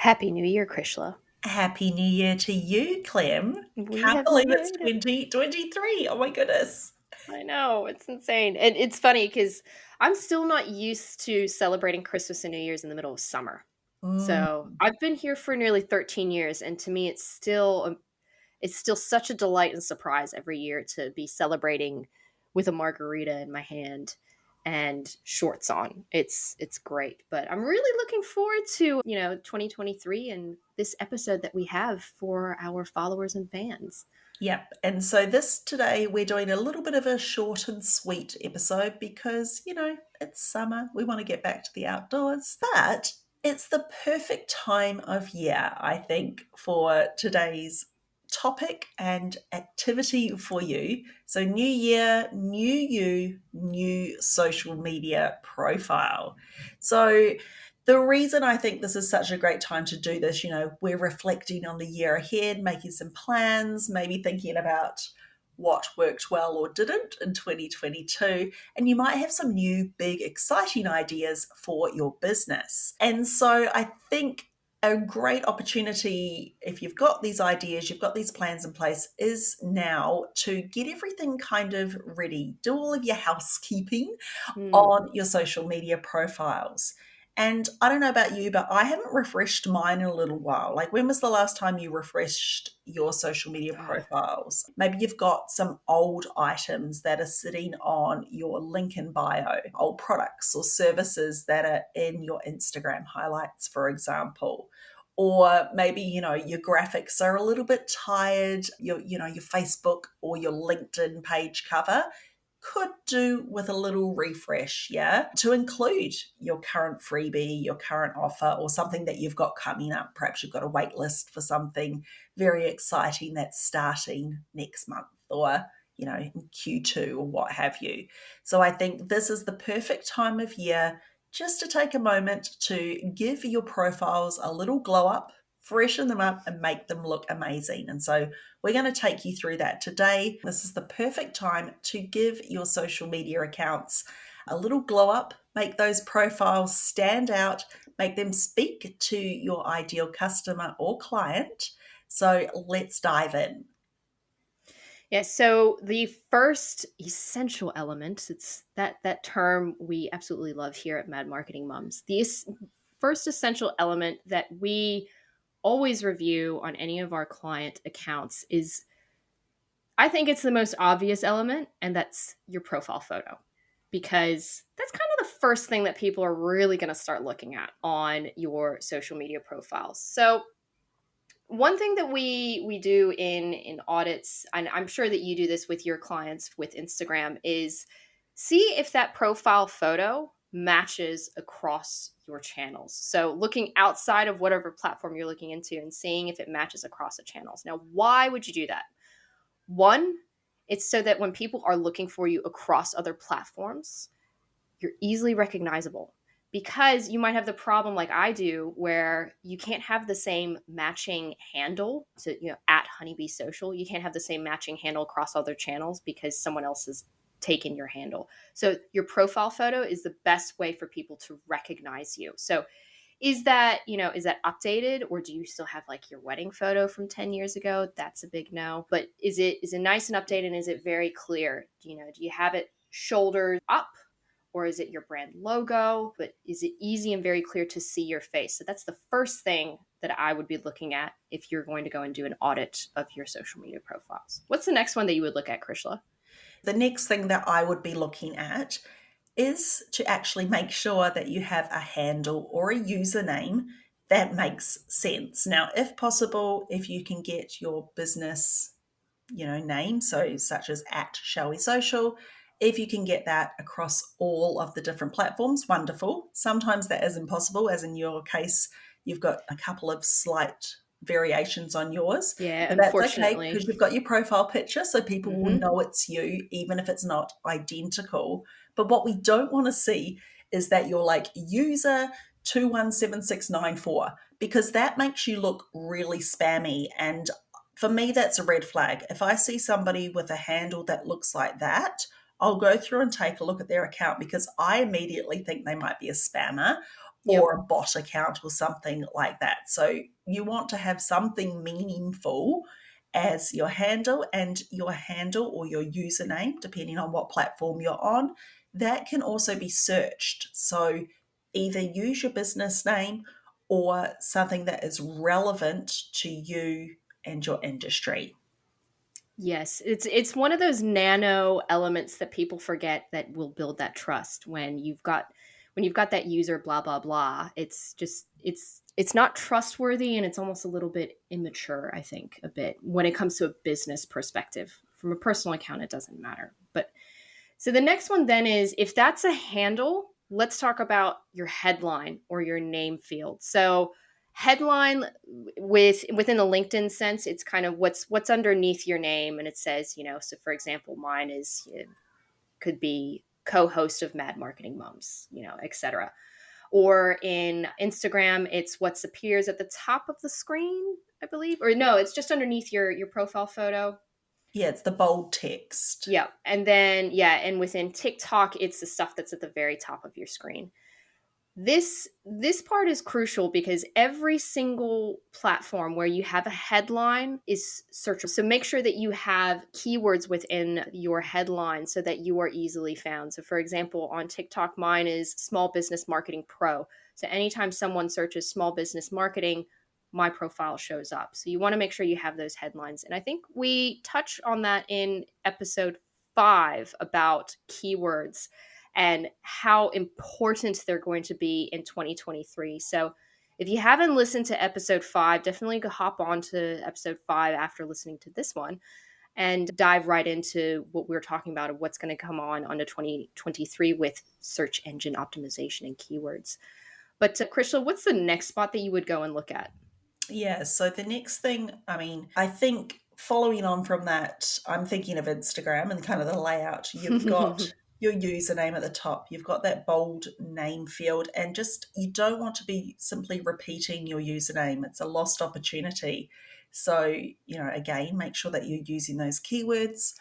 Happy New Year, Krishla. Happy New Year to you, Clem. We Can't have believe it's made it. 2023. Oh my goodness. I know, it's insane. And it's funny because I'm still not used to celebrating Christmas and New Year's in the middle of summer. Mm, So I've been here for nearly 13 years, and to me, it's still such a delight and surprise every year to be celebrating with a margarita in my hand and shorts on. It's great, but I'm really looking forward to 2023 and this episode that we have for our followers and fans. yep. And so this today we're doing a little bit of a short and sweet episode because, it's summer. We want to get back to the outdoors. But it's the perfect time of year, I think, for today's topic and activity for you. So, new year, new you, new social media profile. So, the reason I think this is such a great time to do this, we're reflecting on the year ahead, making some plans, maybe thinking about what worked well or didn't in 2022, and you might have some new, big, exciting ideas for your business. And so I think a great opportunity, if you've got these ideas, you've got these plans in place, is now to get everything kind of ready. Do all of your housekeeping Hmm. on your social media profiles. And I don't know about you, but I haven't refreshed mine in a little while. Like, when was the last time you refreshed your social media Ah, profiles? Maybe you've got some old items that are sitting on your link in bio, old products or services that are in your Instagram highlights, for example. Or maybe, your graphics are a little bit tired, your Facebook or your LinkedIn page cover could do with a little refresh, yeah, to include your current freebie, your current offer, or something that you've got coming up. Perhaps you've got a wait list for something very exciting that's starting next month or, in Q2 or what have you. So I think this is the perfect time of year just to take a moment to give your profiles a little glow up, freshen them up, and make them look amazing. And so we're going to take you through that today. This is the perfect time to give your social media accounts a little glow up, make those profiles stand out, make them speak to your ideal customer or client. So let's dive in. yeah. So the first essential element, it's that term we absolutely love here at Mad Marketing Mums. First essential element that we always review on any of our client accounts is, I think it's the most obvious element, and that's your profile photo. Because that's kind of the first thing that people are really going to start looking at on your social media profiles. So, one thing that we do in audits, and I'm sure that you do this with your clients with Instagram, is see if that profile photo matches across your channels. So looking outside of whatever platform you're looking into and seeing if it matches across the channels. Now, why would you do that? One, it's so that when people are looking for you across other platforms, you're easily recognizable, because you might have the problem like I do where you can't have the same matching handle to, at Honeybee Social. You can't have the same matching handle across other channels because someone else has taken your handle. So your profile photo is the best way for people to recognize you. So is that updated, or do you still have like your wedding photo from 10 years ago? That's a big no. But is it nice and updated, and is it very clear? Do you have it shoulders up, or is it your brand logo? But is it easy and very clear to see your face? So that's the first thing that I would be looking at if you're going to go and do an audit of your social media profiles. What's the next one that you would look at, Krishla? The next thing that I would be looking at is to actually make sure that you have a handle or a username that makes sense. Now, if possible, if you can get your business, name, so such as at Shall We Social, if you can get that across all of the different platforms, wonderful. Sometimes that is impossible, as in your case, you've got a couple of slight variations on yours, Yeah, but that's okay unfortunately. because you've got your profile picture, so people will Hmm. know it's you, even if it's not identical. But what we don't want to see is that you're like user 217694, because that makes you look really spammy. And for me, that's a red flag. If I see somebody with a handle that looks like that, I'll go through and take a look at their account because I immediately think they might be a spammer, Yep. or a bot account or something like that. So you want to have something meaningful as your handle, and your handle or your username, depending on what platform you're on, that can also be searched. So either use your business name or something that is relevant to you and your industry. Yes, it's one of those nano elements that people forget that will build that trust when you've got that user blah blah blah. It's just it's not trustworthy, and it's almost a little bit immature, I think, a bit when it comes to a business perspective. From a personal account it doesn't matter. But so the next one then is, if that's a handle, let's talk about your headline or your name field. So headline, within the LinkedIn sense, it's kind of what's underneath your name, and it says, so for example, mine is, it could be co-host of Mad Marketing Moms, etc. Or in Instagram, it's what appears at the top of the screen, I believe. Or no, it's just underneath your profile photo. Yeah, it's the bold text. Yeah. And then, yeah, and within TikTok, it's the stuff that's at the very top of your screen. This part is crucial because every single platform where you have a headline is searchable. So make sure that you have keywords within your headline so that you are easily found. So for example, on TikTok, mine is Small Business Marketing Pro. So anytime someone searches small business marketing, my profile shows up. So you want to make sure you have those headlines. And I think we touched on that in episode 5 about keywords and how important they're going to be in 2023. So if you haven't listened to episode 5, definitely go hop on to episode 5 after listening to this one and dive right into what we're talking about of what's going to come on onto 2023 with search engine optimization and keywords. But Crystal, what's the next spot that you would go and look at? Yeah, so the next thing, I mean, I think following on from that, I'm thinking of Instagram and kind of the layout. You've got your username at the top, you've got that bold name field, and just you don't want to be simply repeating your username. It's a lost opportunity. So, again, make sure that you're using those keywords.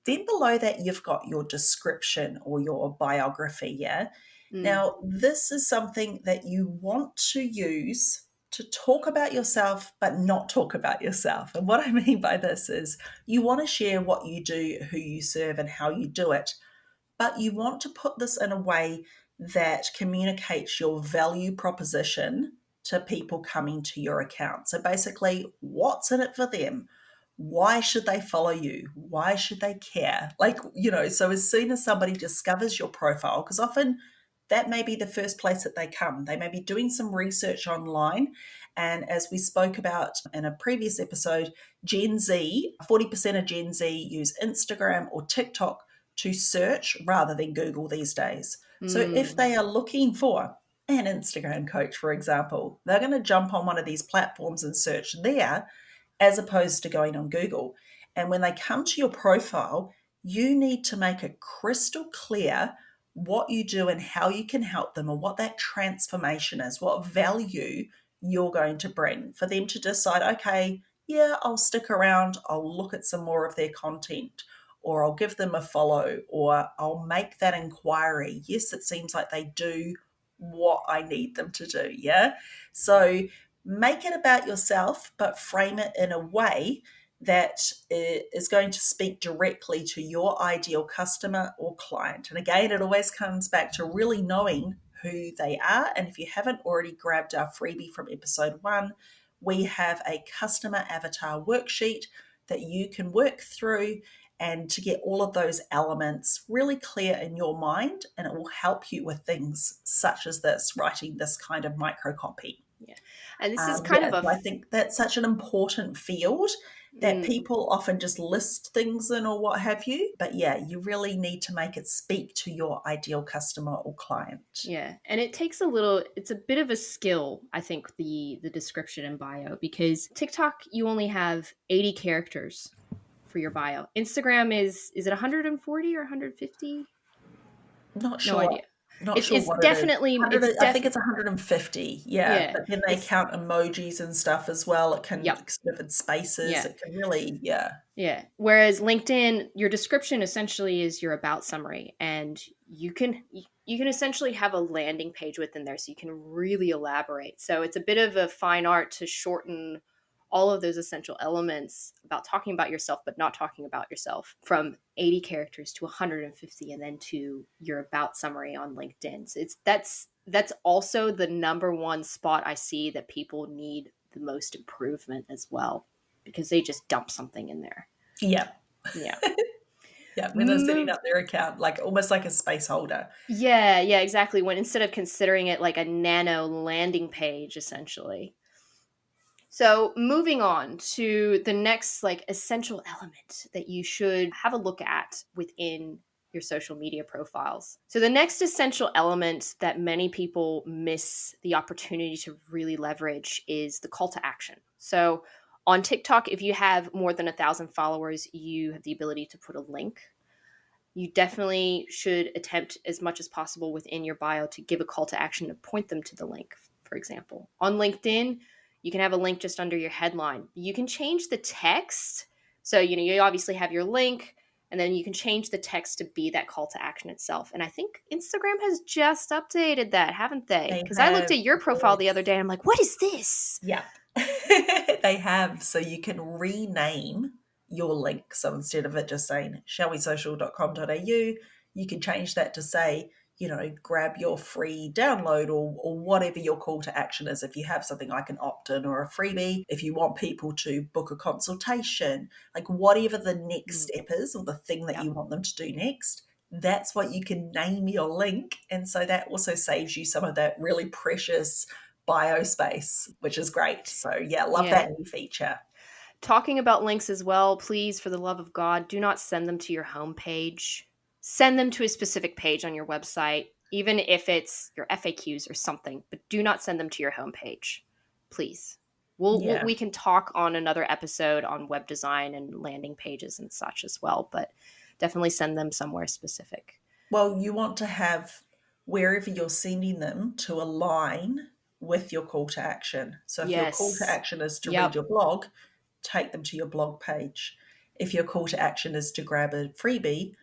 Then below that, you've got your description or your biography. Yeah. Mm. Now, this is something that you want to use to talk about yourself, but not talk about yourself. And what I mean by this is you want to share what you do, who you serve, and how you do it, but you want to put this in a way that communicates your value proposition to people coming to your account. So basically, what's in it for them? Why should they follow you? Why should they care? So as soon as somebody discovers your profile, because often that may be the first place that they come, they may be doing some research online. And as we spoke about in a previous episode, Gen Z, 40% of Gen Z use Instagram or TikTok to search rather than Google these days. So if Mm. they are looking for an Instagram coach, for example, they're going to jump on one of these platforms and search there as opposed to going on Google. And when they come to your profile, you need to make it crystal clear what you do and how you can help them, or what that transformation is, what value you're going to bring for them to decide, okay, yeah, I'll stick around, I'll look at some more of their content, or I'll give them a follow, or I'll make that inquiry. Yes, it seems like they do what I need them to do. Yeah. So make it about yourself, but frame it in a way that is going to speak directly to your ideal customer or client. And again, it always comes back to really knowing who they are. And if you haven't already grabbed our freebie from episode 1, we have a customer avatar worksheet that you can work through and to get all of those elements really clear in your mind. And it will help you with things such as this, writing this kind of micro copy. Yeah. And this is kind Yeah, of a so I think that's such an important field that mm. people often just list things in or what have you. But yeah, you really need to make it speak to your ideal customer or client. Yeah, and it's a bit of a skill, I think, the description and bio, because TikTok you only have 80 characters for your bio. Instagram is it 140 or 150? Not No sure. idea. Not It's sure it's what it is. definitely it's I think def it's 150. Yeah, yeah. but then they It's count emojis and stuff as well. It can yep. sort of in spaces. Yeah. It can really, yeah. Yeah. Whereas LinkedIn, your description essentially is your about summary, and you can. you can essentially have a landing page within there so you can really elaborate. So it's a bit of a fine art to shorten all of those essential elements about talking about yourself, but not talking about yourself, from 80 characters to 150, and then to your about summary on LinkedIn. So that's also the number one spot I see that people need the most improvement as well, because they just dump something in there. Yeah. Yeah. Yeah, when they're setting Move up their account, like almost like a space holder. Yeah, yeah, exactly. When instead of considering it like a nano landing page, essentially. So moving on to the next like essential element that you should have a look at within your social media profiles. So the next essential element that many people miss the opportunity to really leverage is the call to action. So on TikTok, if you have more than 1,000 followers, you have the ability to put a link. You definitely should attempt as much as possible within your bio to give a call to action to point them to the link, for example. On LinkedIn, you can have a link just under your headline. You can change the text. So, you obviously have your link, and then you can change the text to be that call to action itself. And I think Instagram has just updated that, haven't they? They Because I looked have, at your profile the yes. other day and I'm like, what is this? Yeah. They have. So you can rename your link. So instead of it just saying shallwesocial.com.au, you can change that to say, grab your free download, or whatever your call to action is. If you have something like an opt in or a freebie, if you want people to book a consultation, like whatever the next Mm, step is or the thing that yep. you want them to do next, that's what you can name your link. And so that also saves you some of that really precious bio space, which is great. So yeah, love Yeah. that new feature. Talking about links as well, please, for the love of God, do not send them to your homepage. Send them to a specific page on your website, even if it's your FAQs or something, but do not send them to your homepage, please. Yeah. We can talk on another episode on web design and landing pages and such as well, but definitely send them somewhere specific. Well, you want to have wherever you're sending them to align with your call to action. So if your call to Yes. action is to read Yep. your blog, take them to your blog page. If your call to action is to grab a freebie,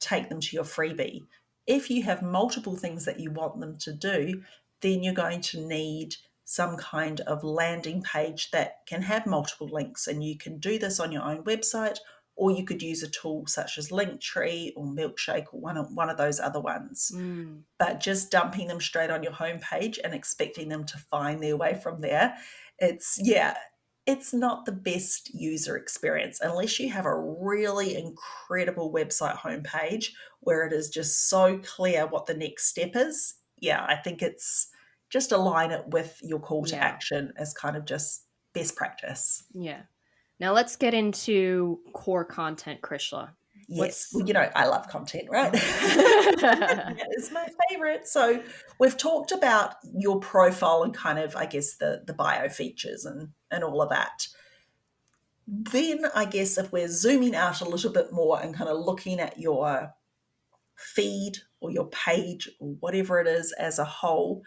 take them to your freebie. If you have multiple things that you want them to do, then you're going to need some kind of landing page that can have multiple links. And you can do this on your own website, or you could use a tool such as Linktree or Milkshake or one of those other ones. Mm, But just dumping them straight on your homepage and expecting them to find their way from there, yeah, it's not the best user experience unless you have a really incredible website homepage where it is just so clear what the next step is. Yeah, I think it's just align it with your call to yeah. action as kind of just best practice. Yeah. Now let's get into core content, Krishla. Yes, What's well, I love content, right? oh. Yeah, it's my favorite. So we've talked about your profile and kind of, I guess, the bio features and all of that. Then I guess if we're zooming out a little bit more and kind of looking at your feed or your page or whatever it is as a whole,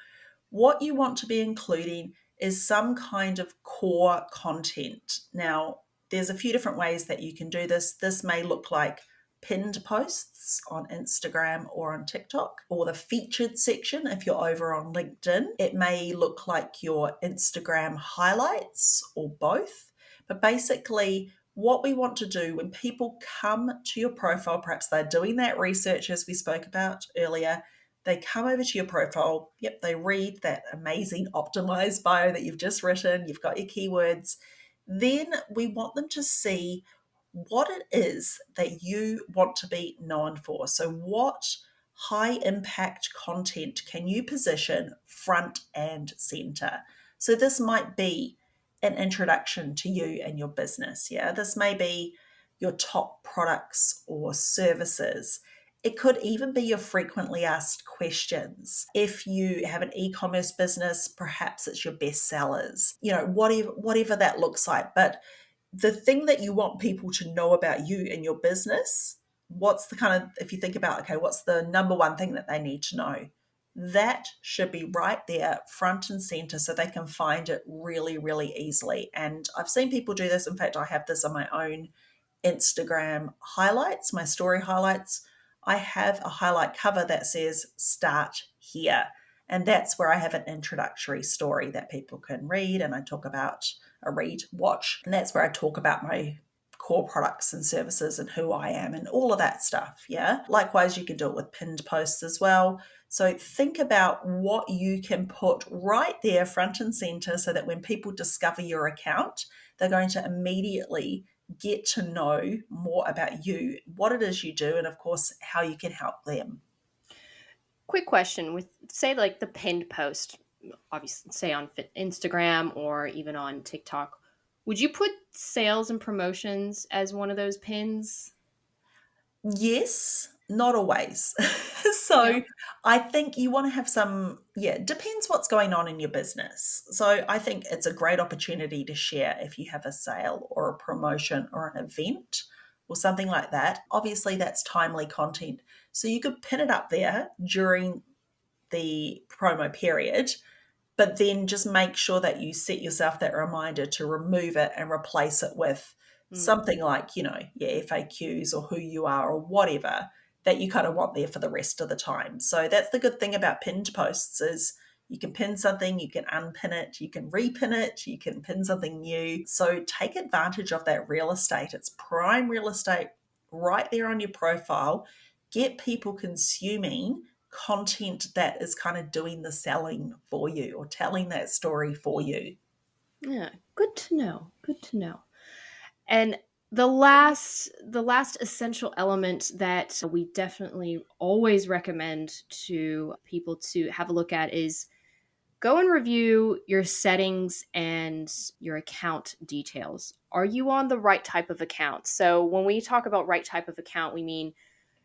what you want to be including is some kind of core content. Now, there's a few different ways that you can do this. This may look like pinned posts on Instagram or on TikTok, or the featured section if you're over on LinkedIn. It may look like your Instagram highlights or both. But basically, what we want to do when people come to your profile, perhaps they're doing that research as we spoke about earlier, they come over to your profile, yep, they read that amazing optimized bio that you've just written, you've got your keywords. Then we want them to see what it is that you want to be known for. So, what high impact content can you position front and center? So, this might be an introduction to you and your business. Yeah, this may be your top products or services. It could even be your frequently asked questions. If you have an e-commerce business, perhaps it's your best sellers. Whatever that looks like. But the thing that you want people to know about you and your business, what's the kind of, if you think about, okay, what's the number one thing that they need to know? That should be right there, front and center, so they can find it really, really easily. And I've seen people do this. In fact, I have this on my own Instagram highlights, my story highlights. I have a highlight cover that says start here. And that's where I have an introductory story that people can read. And I talk about a read, watch. And that's where I talk about my core products and services and who I am and all of that stuff. Yeah. Likewise, you can do it with pinned posts as well. So think about what you can put right there front and center so that when people discover your account, they're going to immediately get to know more about you, what it is you do, and of course, how you can help them. Quick question with, say, like the pinned post, obviously, say on Instagram or even on TikTok. Would you put sales and promotions as one of those pins? Yes, not always. No. So I think you want to have some, yeah, it depends what's going on in your business. So I think it's a great opportunity to share if you have a sale or a promotion or an event or something like that. Obviously, that's timely content. So you could pin it up there during the promo period, but then just make sure that you set yourself that reminder to remove it and replace it with Mm. something like, your FAQs or who you are or whatever that you kind of want there for the rest of the time. So that's the good thing about pinned posts is you can pin something, you can unpin it, you can repin it, you can pin something new. So take advantage of that real estate. It's prime real estate right there on your profile. Get people consuming content that is kind of doing the selling for you or telling that story for you. Yeah, good to know. Good to know. And the last essential element that we definitely always recommend to people to have a look at is go and review your settings and your account details. Are you on the right type of account? So when we talk about right type of account, we mean,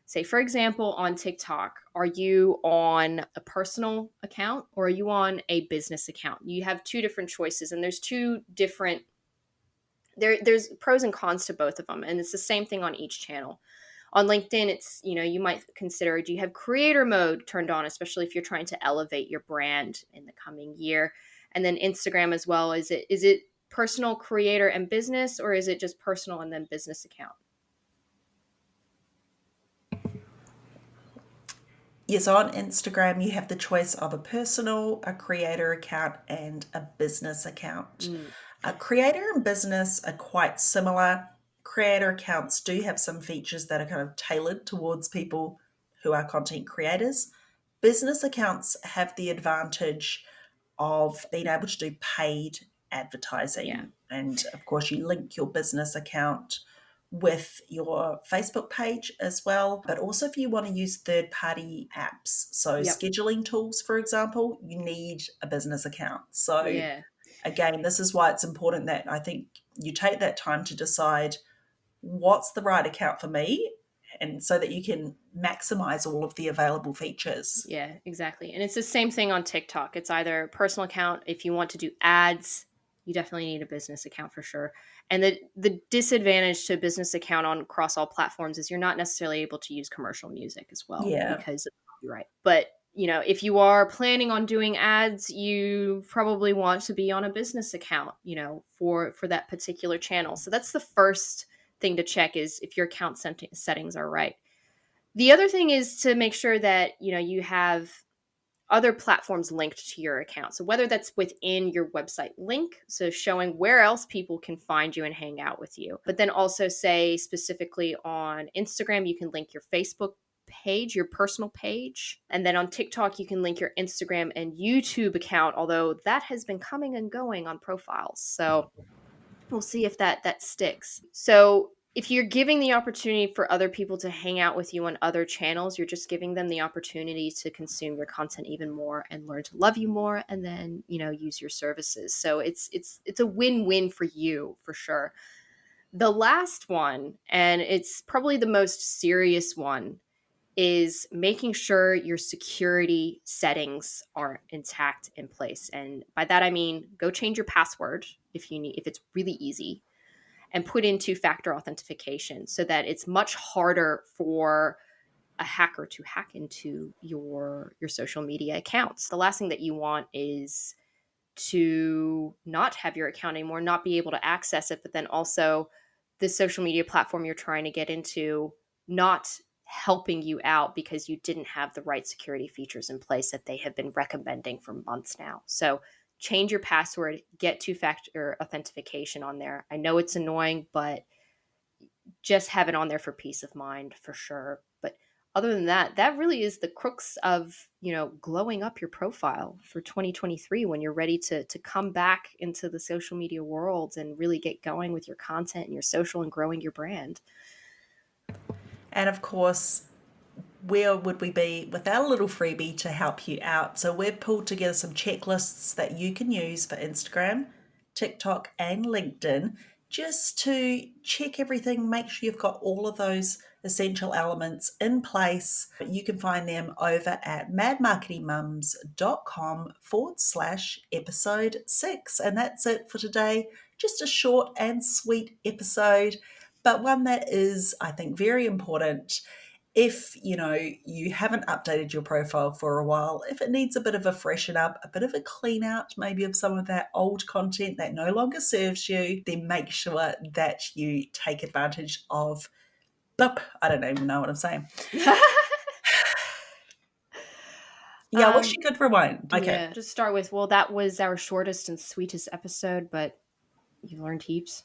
say, for example, on TikTok, are you on a personal account or are you on a business account? You have two different choices, and there's two different there's pros and cons to both of them, and it's the same thing on each channel. On LinkedIn, it's, you might consider, do you have creator mode turned on, especially if you're trying to elevate your brand in the coming year? And then Instagram as well, is it personal, creator, and business, or is it just personal and then business account? Yes, on Instagram, you have the choice of a personal, a creator account, and a business account. Mm, A creator and business are quite similar. Creator accounts do have some features that are kind of tailored towards people who are content creators. Business accounts have the advantage of being able to do paid yeah. advertising. And of course, you link your business account with your Facebook page as well. But also, if you want to use third party apps, so Yep. scheduling tools, for example, you need a business account. So, Yeah. again, this is why it's important that I think you take that time to decide what's the right account for me and so that you can maximize all of the available features. Yeah, exactly. And it's the same thing on TikTok. It's either a personal account. If you want to do ads, you definitely need a business account for sure. And the disadvantage to a business account on across all platforms is you're not necessarily able to use commercial music as well Yeah. because of copyright. But if you are planning on doing ads, you probably want to be on a business account, for that particular channel. So that's the first thing to check, is if your account settings are right. The other thing is to make sure that you have other platforms linked to your account. So whether that's within your website link, so showing where else people can find you and hang out with you. But then also, say specifically on Instagram, you can link your Facebook page, your personal page. And then on TikTok, you can link your Instagram and YouTube account, although that has been coming and going on profiles. So we'll see if that sticks. So if you're giving the opportunity for other people to hang out with you on other channels, you're just giving them the opportunity to consume your content even more and learn to love you more, and then use your services. So it's a win-win for you for sure. The last one, and it's probably the most serious one, is making sure your security settings are intact in place. And by that I mean, go change your password if it's really easy, and put in two-factor authentication so that it's much harder for a hacker to hack into your social media accounts. The last thing that you want is to not have your account anymore, not be able to access it, but then also the social media platform you're trying to get into not helping you out because you didn't have the right security features in place that they have been recommending for months now. So change your password, get two-factor authentication on there. I know it's annoying, but just have it on there for peace of mind for sure. But other than that, that really is the crux of, glowing up your profile for 2023 when you're ready to come back into the social media world and really get going with your content and your social and growing your brand. And of course, where would we be without a little freebie to help you out? So we've pulled together some checklists that you can use for Instagram, TikTok, and LinkedIn just to check everything, make sure you've got all of those essential elements in place. You can find them over at madmarketingmums.com/episode 6. And that's it for today. Just a short and sweet episode, but one that is, I think, very important. If you haven't updated your profile for a while, if it needs a bit of a freshen up, a bit of a clean out maybe of some of that old content that no longer serves you, then make sure that you take advantage of I don't even know what I'm saying. Yeah, I wish you could rewind. Okay. Yeah, just start with, well, that was our shortest and sweetest episode, but you learned heaps.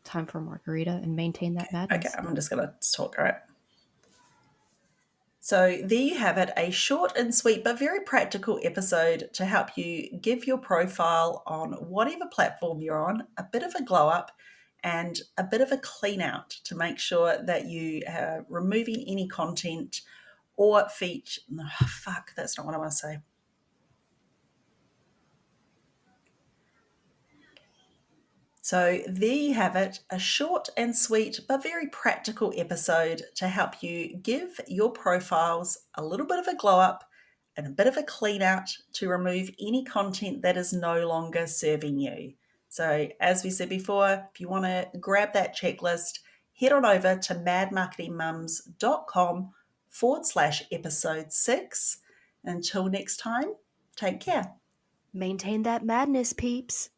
Time for a margarita and maintain that madness. Okay, I'm just going to talk, all right? So there you have it, a short and sweet but very practical episode to help you give your profile on whatever platform you're on a bit of a glow up and a bit of a clean out to make sure that you are removing any content or feature. Oh, fuck, that's not what I want to say. So there you have it, a short and sweet but very practical episode to help you give your profiles a little bit of a glow up and a bit of a clean out to remove any content that is no longer serving you. So as we said before, if you want to grab that checklist, head on over to madmarketingmums.com/episode 6. Until next time, take care. Maintain that madness, peeps.